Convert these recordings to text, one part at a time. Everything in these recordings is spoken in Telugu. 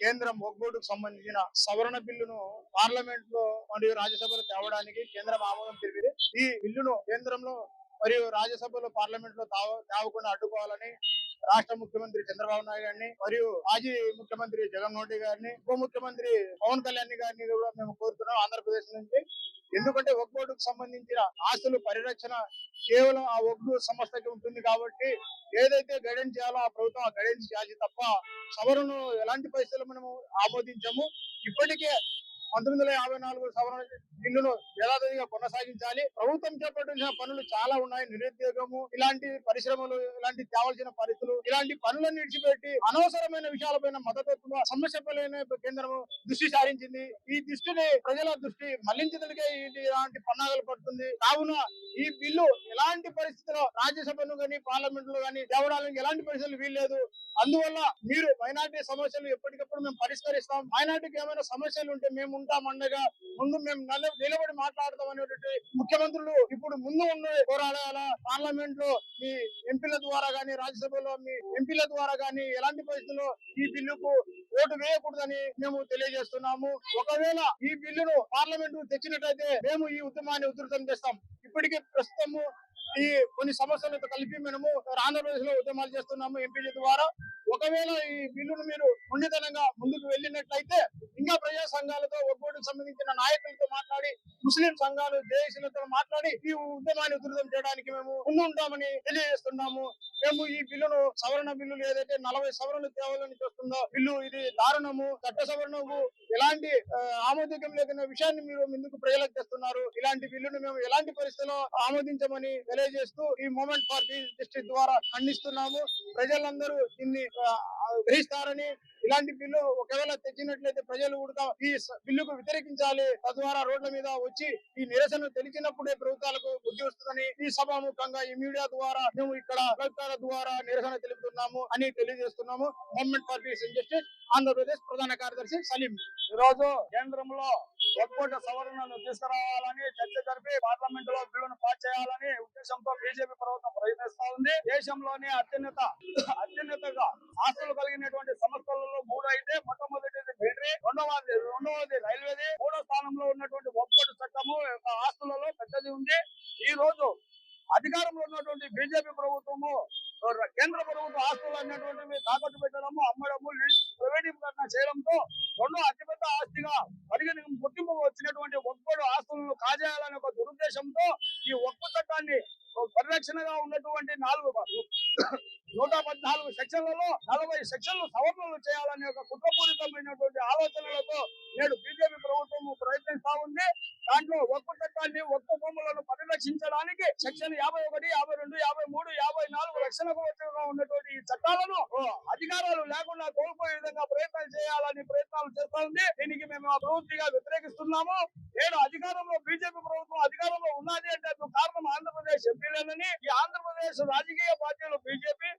కేంద్రం వక్ఫ్ బోర్డుకు సంబంధించిన సవరణ బిల్లును పార్లమెంట్ లో మరియు రాజ్యసభలో తేవడానికి కేంద్రం ఆమోదం తెలిపింది. ఈ బిల్లును కేంద్రంలో మరియు రాజ్యసభలో పార్లమెంట్ లో తేవకుండా అడ్డుకోవాలని రాష్ట్ర ముఖ్యమంత్రి చంద్రబాబు నాయుడు గారిని మరియు మాజీ ముఖ్యమంత్రి జగన్మోహన్ రెడ్డి గారిని, ఉప ముఖ్యమంత్రి పవన్ కళ్యాణ్ గారిని కూడా మేము కోరుతున్నాం ఆంధ్రప్రదేశ్ నుంచి. ఎందుకంటే వక్ఫ్ బోర్డుకు సంబంధించిన ఆస్తులు పరిరక్షణ కేవలం ఆ వక్ఫ్ సంస్థకి ఉంటుంది కాబట్టి ఏదైతే గైడెన్స్ చేయాలో ఆ ప్రభుత్వం ఆ గైడెన్స్ చేయాలి తప్ప సవరణను ఎలాంటి పరిస్థితుల్లో మనము ఆమోదించాము. ఇప్పటికే 1954 సవరణ బిల్లును యథాతథిగా కొనసాగించాలి. ప్రభుత్వం చేపట్టిన పనులు చాలా ఉన్నాయి. నిరుద్యోగము, ఇలాంటి పరిశ్రమలు, ఇలాంటి తేవాల్సిన పరిస్థితులు, ఇలాంటి పనులను విడిచిపెట్టి అనవసరమైన విషయాలపైన మద్దతు సమస్యపైన కేంద్రం దృష్టి సారించింది. ఈ దృష్టిని ప్రజల దృష్టి మళ్లించడానికి ఇలాంటి పన్నాగాలు పడుతుంది. కావున ఈ బిల్లు ఎలాంటి పరిస్థితుల్లో రాజ్యసభను గాని పార్లమెంట్ లో గాని తేవడానికి ఎలాంటి పరిస్థితులు వీల్లేదు. అందువల్ల మీరు మైనార్టీ సమస్యలు ఎప్పటికప్పుడు మేము పరిష్కరిస్తాం. మైనార్టీకి ఏమైనా సమస్యలు ఉంటే మేము ఉంటాం అండగా. ముందు మేము నిలబడి మాట్లాడతాం అనేటువంటి ముఖ్యమంత్రులు ఇప్పుడు ముందు ఉండి పోరాడాల. పార్లమెంట్ లో మీ ఎంపీల ద్వారా గాని, రాజ్యసభలో మీ ఎంపీల ద్వారా గాని ఎలాంటి పరిస్థితుల్లో ఈ బిల్లుకు ఓటు వేయకూడదని మేము తెలియజేస్తున్నాము. ఒకవేళ ఈ బిల్లును పార్లమెంట్ తెచ్చినట్లయితే మేము ఈ ఉద్యమాన్ని ఉధృతం చేస్తాం. ఇప్పటికీ ప్రస్తుతము ఈ కొన్ని సమస్యలతో కలిపి మేము ఆంధ్రప్రదేశ్ లో ఉద్యమాలు చేస్తున్నాము ఎంపీల ద్వారా. ఒకవేళ ఈ బిల్లును మీరు ఖండితంగా ముందుకు వెళ్ళినట్లయితే ఇంకా ప్రజా సంఘాలతో వక్ఫ్ బోర్డుకు సంబంధించిన నాయకులతో మాట్లాడి, ముస్లిం సంఘాలు జేఏసీలతో మాట్లాడి ఈ ఉద్యమాన్ని ఉధృతం చేయడానికి మేము ముందుంటామని తెలియజేస్తున్నాము. మేము ఈ బిల్లును సవరణ బిల్లులు ఏదైతే 40 సవరణలు తేవాలని చూస్తుందో బిల్లు ఇది దారుణము. చట్ట సవరణకు ఎలాంటి ఆమోదికం లేకున్న విషయాన్ని మీరు ముందుకు ప్రజలకు తెస్తున్నారు. ఇలాంటి బిల్లును మేము ఎలాంటి పరిస్థితుల్లో ఆమోదించమని తెలియజేస్తూ ఈ మూవ్మెంట్ ఫర్ పీస్ డిస్ట్రిక్ట్ ద్వారా ఖండిస్తున్నాము. ప్రజలందరూ దీన్ని గ్రహిస్తారని, ఇలాంటి బిల్లు ఒకవేళ తెచ్చినట్లయితే ప్రజలు కూడా ఈ బిల్లుకు వ్యతిరేకించాలి. తద్వారా రోడ్ల మీద వచ్చి ఈ నిరసన తెలిసినప్పుడే ప్రభుత్వాలకు బుద్ధి వస్తుందని ఈ సభాముఖంగా ఈ మీడియా ద్వారా మేము ఇక్కడ కలెక్టర్ ద్వారా నిరసన తెలుపుతున్నాము అని తెలియజేస్తున్నాము. Movement for peace and justice Andhra Pradesh ప్రధాన కార్యదర్శి సలీం. ఈ రోజు కేంద్రంలో వక్ఫ్ బోర్డు సవరణను తీసుకురావాలని చర్చ జరిపి పార్లమెంట్ లో బిల్లును పాస్ చేయాలని ఉద్దేశంతో బీజేపీ ప్రభుత్వం ప్రయత్నిస్తా ఉంది. దేశంలోనే అత్యున్నతగా ఆస్తులు కలిగినటువంటి సంస్థలలో 3 అయితే మొట్టమొదటిది మిలిటరీ, రెండవది రైల్వేది, 3వ స్థానంలో ఉన్నటువంటి వక్ఫ్ బోర్డు చట్టము ఆస్తులలో పెద్దది ఉంది. ఈ రోజు అధికారంలో ఉన్నటువంటి బీజేపీ ప్రభుత్వము కేంద్ర ప్రభుత్వ ఆస్తులు అనేటువంటివి తాకట్టు పెట్టడము, అమ్మడము, ప్రైవేటీకరణ చేయడంతో రెండో అతిపెద్ద ఆస్తిగా గుర్తింపు వచ్చినటువంటి వక్ఫ్ బోర్డు ఆస్తులను కాజేయాలనే ఒక దురుద్దేశంతో ఈ వక్ఫ్ చట్టాన్ని పరిరక్షణగా ఉన్నటువంటి 114 సెక్షన్లలో 40 సెక్షన్లు సవరణలు చేయాలనే ఒక కుట్రపూరితమైనటువంటి ఆలోచనలతో నేడు బీజేపీ ప్రభుత్వం ప్రయత్నిస్తా ఉంది. దాంట్లో వక్ఫ్ చట్టాన్ని, వక్ఫ్ భూములను పరిరక్షించడానికి సెక్షన్ 51, 52, 53, 54 రక్షణకు ఉన్నటువంటి ఈ చట్టాలను అధికారాలు లేకుండా కోల్పోయే విధంగా ప్రయత్నాలు చేయాలని ప్రయత్నాలు చేస్తా ఉంది. దీనికి మేము ప్రవృత్తిగా వ్యతిరేకిస్తున్నాము. నేడు అధికారంలో బీజేపీ ప్రభుత్వం అధికారంలో ఉన్నది అంటే కారణం ఆంధ్రప్రదేశ్ ఎంపీలేనని, ఈ ఆంధ్రప్రదేశ్ రాజకీయ పార్టీలు బీజేపీ,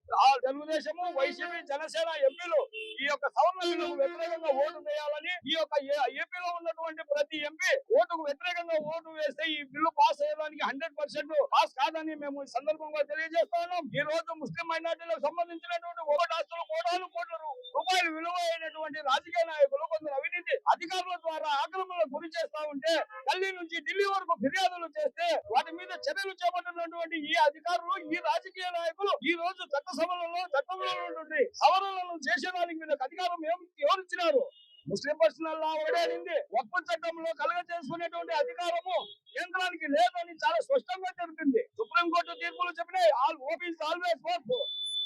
తెలుగుదేశము, వైసీపీ, జనసేన ఎంపీలు ఈ యొక్క సవరణ బిల్లుకు వ్యతిరేకంగా ఓటు వేయాలని, ఈ యొక్క ఏపీలో ఉన్నటువంటి ప్రతి ఎంపీ ఓటుకు వ్యతిరేకంగా ఓటు వేస్తే ఈ బిల్లు పాస్ అయ్యడానికి 100% పాస్ కాదని మేము ఈ సందర్భంగా తెలియజేస్తున్నాం. ఈ రోజు ముస్లిం మైనార్టీలకు సంబంధించినటువంటి ఓటు ఆస్తులు కోట్ల రూపాయలు విలువ అయినటువంటి రాజకీయ నాయకులు కొందరు అవినీతి అధికారుల ద్వారా ఆక్రమణలకు గురి చేస్తా ఉంటే ఢిల్లీ నుంచి ఢిల్లీ వరకు ఫిర్యాదులు చేస్తే వాటి మీద చర్యలు చేపట్టినటువంటి ఈ అధికారులు, ఈ రాజకీయ నాయకులు ఈ రోజు చట్టంలో ఉన్నటువంటి సవరణలను చేసేదానికి వీళ్ళకి అధికారం ఎవరిచ్చినారు? ముస్లిం పర్సనల్ లా ఒకటేనింది. వక్ఫ్ చట్టంలో కలగ చేసుకునేటువంటి అధికారము కేంద్రానికి లేదని చాలా స్పష్టంగా చెబుతుంది. సుప్రీంకోర్టు తీర్పులు చెప్పినాయి. ఆల్ ఓపీస్ ఆల్వేస్ వర్క్.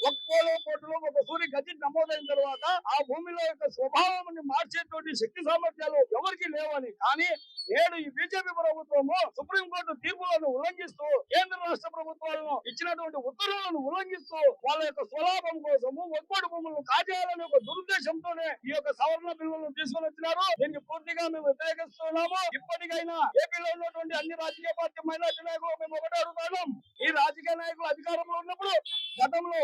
వక్ఫ్ కోర్టులో ఒక సూరి గజెట్ నమోదైన తర్వాత ఆ భూమిలో యొక్క స్వభావాన్ని మార్చేటువంటి శక్తి సామర్థ్యాలు ఎవరికి లేవని. కానీ నేడు ఈ బీజేపీ ప్రభుత్వము సుప్రీంకోర్టు తీర్పులను ఉల్లంఘిస్తూ, కేంద్ర రాష్ట్ర ప్రభుత్వాలను ఇచ్చినటువంటి ఉత్తర్వులను ఉల్లంఘిస్తూ వాళ్ళ యొక్క స్వలాభం కోసము వక్ఫ్ భూములను కాజేయాలనే ఒక దురుద్దేశంతోనే ఈ యొక్క సవరణ బిల్లులను తీసుకొని వచ్చినారు. దీనికి పూర్తిగా మేము వ్యతిరేకిస్తున్నాము. ఇప్పటికైనా ఏపీలో ఉన్నటువంటి అన్ని రాజకీయ పార్టీ మైనార్టీ నాయకులు మేము ఒకటే అడుగుతాం. ఈ రాజకీయ నాయకులు అధికారంలో ఉన్నప్పుడు, గతంలో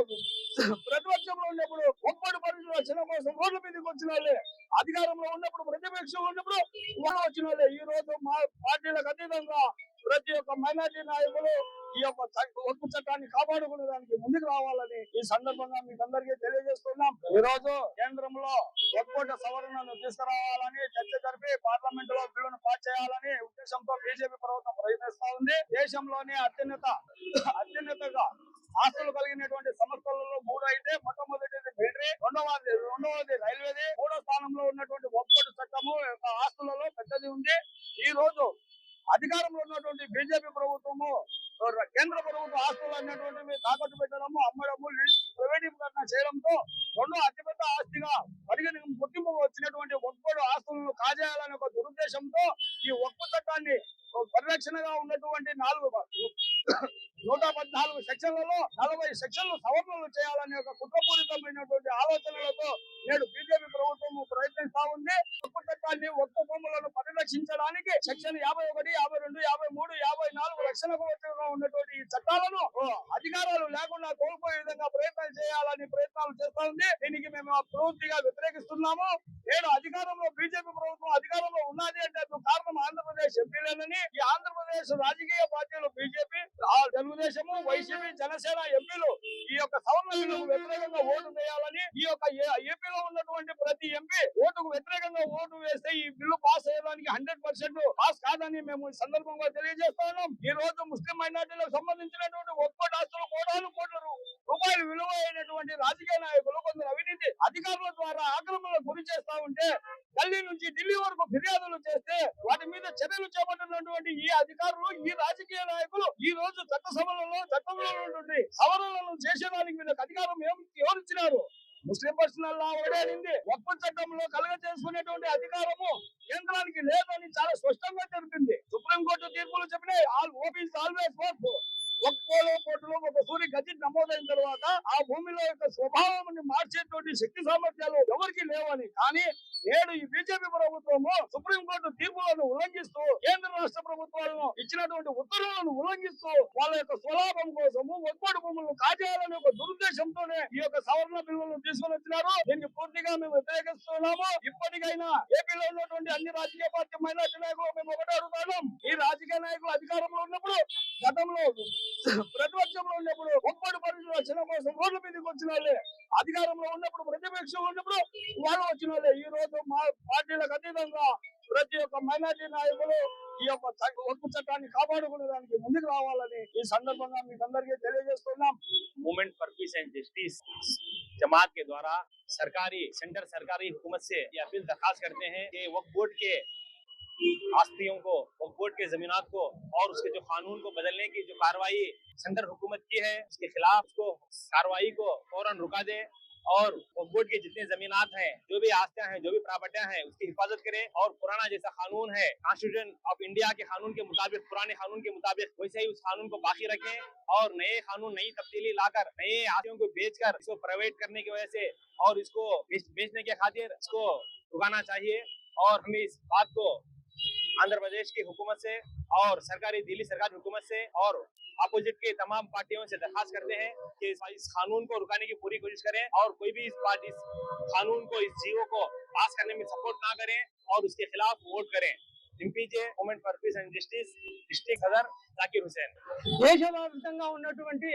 ప్రతిపక్షంలో ఉన్నప్పుడు వక్ఫ్ పరిరక్షణ కోసం రోడ్ల మీదకి వచ్చిన వాళ్ళే, అధికారంలో ఉన్నప్పుడు ప్రతిపక్షంలో ఉన్నప్పుడు వాళ్ళు వచ్చిన వాళ్ళే. ఈ రోజు మా పార్టీలకు అతీతంగా ప్రతి ఒక్క మైనారిటీ నాయకులు ఈ యొక్క వక్ఫ్ చట్టాన్ని కాపాడుకునేదానికి ముందుకు రావాలని ఈ సందర్భంగా మీకు అందరికీ తెలియజేస్తున్నాం. ఈ రోజు కేంద్రంలో వక్ఫ్ సవరణను తీసుకురావాలని చర్చ జరిపి పార్లమెంట్ లో బిల్లును పాస్ చేయాలని ఉద్దేశంతో బీజేపీ ప్రభుత్వం ప్రయత్నిస్తా ఉంది. దేశంలోనే అత్యున్నతగా ఆస్తులు కలిగినటువంటి సంస్థలలో 3 అయితే మొట్టమొదటిది మిలిటరీ, రెండవది రైల్వేది, 3వ స్థానంలో ఉన్నటువంటి వక్ఫ్ చట్టము ఆస్తులలో పెద్దది ఉంది. ఈ రోజు అధికారంలో ఉన్నటువంటి బీజేపీ ప్రభుత్వము కేంద్ర ప్రభుత్వ ఆస్తులు అనేటువంటివి తాకట్టు పెట్టడము, అమ్మడము, ప్రైవేటీకరణ చేయడంతో రెండో అతిపెద్ద ఆస్తిగా గుర్తింపు వచ్చినటువంటి వక్ఫ్ ఆస్తులను కాజేయాలనే ఒక దురుద్దేశంతో ఈ వక్ఫ్ చట్టాన్ని పరిరక్షణగా ఉన్నటువంటి 114 సెక్షన్లలో 40 సెక్షన్లు సవరణలు చేయాలనే ఒక కుట్రపూరితమైనటువంటి ఆలోచనలతో నేడు బీజేపీ ప్రభుత్వం ప్రయత్నిస్తా ఉంది. వక్ఫ్ చట్టాన్ని వక్ఫ్ భూములను పరిరక్షించడానికి సెక్షన్ 51, 52, 53, 54 రక్షణకు ఉన్నటువంటి ఈ చట్టాలను అధికారాలు లేకుండా కోల్పోయే విధంగా ప్రయత్నాలు చేస్తా ఉంది. దీనికి మేము పూర్తిగా వ్యతిరేకిస్తున్నాము. నేడు అధికారంలో బీజేపీ ప్రభుత్వం అధికారంలో ఉన్నది అంటే కారణం ఆంధ్రప్రదేశ్ ఎంపీలేనని, ఈ ఆంధ్రప్రదేశ్ రాజకీయ పార్టీలు బీజేపీ, తెలుగుదేశము, వైసీపీ, జనసేన ఎంపీలు ఈ యొక్క సవరణ బిల్లుకు వ్యతిరేకంగా ఓటు వేయాలని, ఈ యొక్క ఏపీలో ఉన్నటువంటి ప్రతి ఎంపీ ఓటుకు వ్యతిరేకంగా ఓటు వేస్తే ఈ బిల్లు పాస్ అయ్యడానికి 100% పాస్ కాదని మేము ఈ సందర్భంగా తెలియజేస్తున్నాం. ఈ రోజు ముస్లిం మైనార్టీలకు సంబంధించినటువంటి వక్ఫ్ ఆస్తులు కోట్ల రూపాయలు విలువ అయినటువంటి రాజకీయ నాయకులు కొందరు అవినీతి అధికారుల ద్వారా ఆక్రమణలకు గురి చేస్తా ఉంటే ఢిల్లీ నుంచి ఢిల్లీ వరకు ఫిర్యాదులు చేస్తే వాటి మీద చర్యలు చేపట్టినటువంటి ఈ అధికారులు, ఈ రాజకీయ నాయకులు ఈ రోజు చట్టంలో ఉంటుండే సవరణలను చేసేదానికి వీళ్ళకి అధికారం ఎవరిచ్చినారు? ముస్లిం పర్సనల్ లా ఒకటేనింది. వక్ఫ్ చట్టంలో కలగ చేసుకునేటువంటి అధికారము కేంద్రానికి లేదని చాలా స్పష్టంగా తెలిపింది. సుప్రీంకోర్టు తీర్పులు చెప్పినాయి. Always work. కోర్టులో ఒక సూరి గజెట్ నమోదైన తర్వాత ఆ భూమిలో యొక్క స్వభావాన్ని మార్చేటువంటి శక్తి సామర్థ్యాలు ఎవరికి లేవని, కానీ నేడు ఈ బీజేపీ ప్రభుత్వము సుప్రీంకోర్టు తీర్పులను ఉల్లంఘిస్తూ కేంద్ర రాష్ట్ర ప్రభుత్వాలను ఇచ్చినటువంటి ఉత్తర్వులను ఉల్లంఘిస్తూ వాళ్ళ యొక్క స్వలాభం కోసము వక్ఫ్ భూములను కాజేయాలనే ఒక దురుద్దేశంతోనే ఈ యొక్క సవరణ బిల్లులను తీసుకొని వచ్చినారు. దీనికి పూర్తిగా మేము వ్యతిరేకిస్తున్నాము. ఇప్పటికైనా ఏపీలో ఉన్నటువంటి అన్ని రాజకీయ పార్టీ మైనార్టీ నాయకులు మేము ఒకటే అడుగుతాం. ఈ రాజకీయ నాయకులు అధికారంలో ఉన్నప్పుడు, గతంలో ప్రతిపక్షంలో ఉన్నప్పుడు వక్ఫ్ పరిరక్షణ కోసం రోడ్ల మీదకి వచ్చిన వాళ్ళే, అధికారంలో ఉన్నప్పుడు ప్రతిపక్షంలో ఉన్నప్పుడు వాళ్ళు వచ్చిన వాళ్ళే. ఈ రోజు మా పార్టీలకు అతీతంగా ప్రతి ఒక్క మైనార్టీ నాయకులు ఈ యొక్క వక్ఫ్ చట్టాన్ని కాపాడుకునేదానికి ముందుకు రావాలని ఈ సందర్భంగా మీకు అందరికీ తెలియజేస్తున్నాం. Movement for peace and justice जमात के द्वारा सेंटर सरकारी हुकूमत से ये अपील दरखास्त करते हैं कि वक्फ बोर्ड के आस्तियों को, वक्फ बोर्ड के जमीनात को और उसके जो कानून को बदलने की जो कार्रवाई सेंटर हुकूमत की है उसके खिलाफ उसको कार्रवाई को फौरन रुका दे और वक्फ बोर्ड के जितने जमीनात हैं, जो भी आस्तियां हैं, जो भी प्रॉपर्टियां हैं, उसकी हिफाजत करे और पुराना जैसा कानून है कॉन्स्टिट्यूशन ऑफ इंडिया के कानून के मुताबिक, पुराने कानून के मुताबिक वैसे ही उस कानून को बाकी रखें और नए कानून, नई तब्दीली लाकर नए आस्तियों को बेचकर इसको प्राइवेट करने की वजह से और इसको बेचने के खातिर इसको रुकाना चाहिए। और हमें इस बात को आंध्र प्रदेश की हुकूमत से और दिल्ली सरकारी हुकूमत से और अपोजिट के तमाम पार्टियों से दरखास्त करते हैं कि इस कानून को रुकाने की पूरी कोशिश करें और कोई भी इस कानून को, इस जीवो को पास करने में सपोर्ट ना करें और उसके खिलाफ वोट करें। MPJ movement for peace and justice, district సదర్ జాకీర్ హుసేన్. దేశవ్యాప్తంగా ఉన్నటువంటి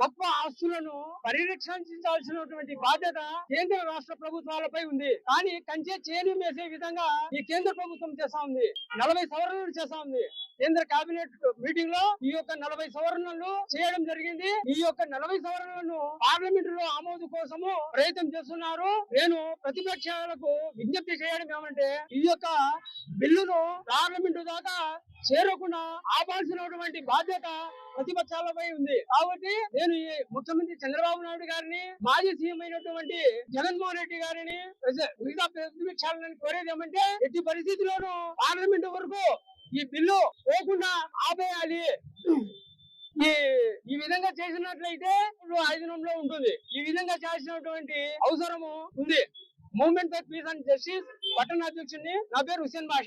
గొప్ప ఆస్తులను పరిరక్షించాల్సినటువంటి బాధ్యత కేంద్ర రాష్ట్ర ప్రభుత్వాలపై ఉంది. కానీ కంచె చేను వేసే విధంగా ఈ కేంద్ర ప్రభుత్వం చేస్తా ఉంది. 40 సవరణలు చేస్తా ఉంది. కేంద్ర కేబినెట్ మీటింగ్ లో ఈ యొక్క 40 సవరణలు చేయడం జరిగింది. ఈ యొక్క 40 సవరణలను పార్లమెంట్ లో ఆమోదు కోసము ప్రయత్నం చేస్తున్నారు. నేను ప్రతిపక్షాలకు విజ్ఞప్తి చేయడం ఏమంటే, ఈ యొక్క బిల్లును పార్లమెంటు దాకా చేరకుండా ఆపాల్సినటువంటి బాధ్యత ప్రతిపక్షాలపై ఉంది. కాబట్టి నేను ఈ ముఖ్యమంత్రి చంద్రబాబు నాయుడు గారిని, మాజీ సీఎం అయినటువంటి జగన్మోహన్ రెడ్డి గారిని, మిగతా ప్రతిపక్షాలను కోరేది ఏమంటే, ఎట్టి పరిస్థితుల్లోనూ పార్లమెంటు వరకు ఈ బిల్లు పోకుండా ఆపేయాలి. ఈ విధంగా చేసినట్లయితే ఆధీనంలో ఉంటుంది. ఈ విధంగా చేసినటువంటి అవసరము ఉంది. Movement for peace and justice పట్టణ అధ్యక్షుడిని, నా పేరు హుసేన్ బాషా.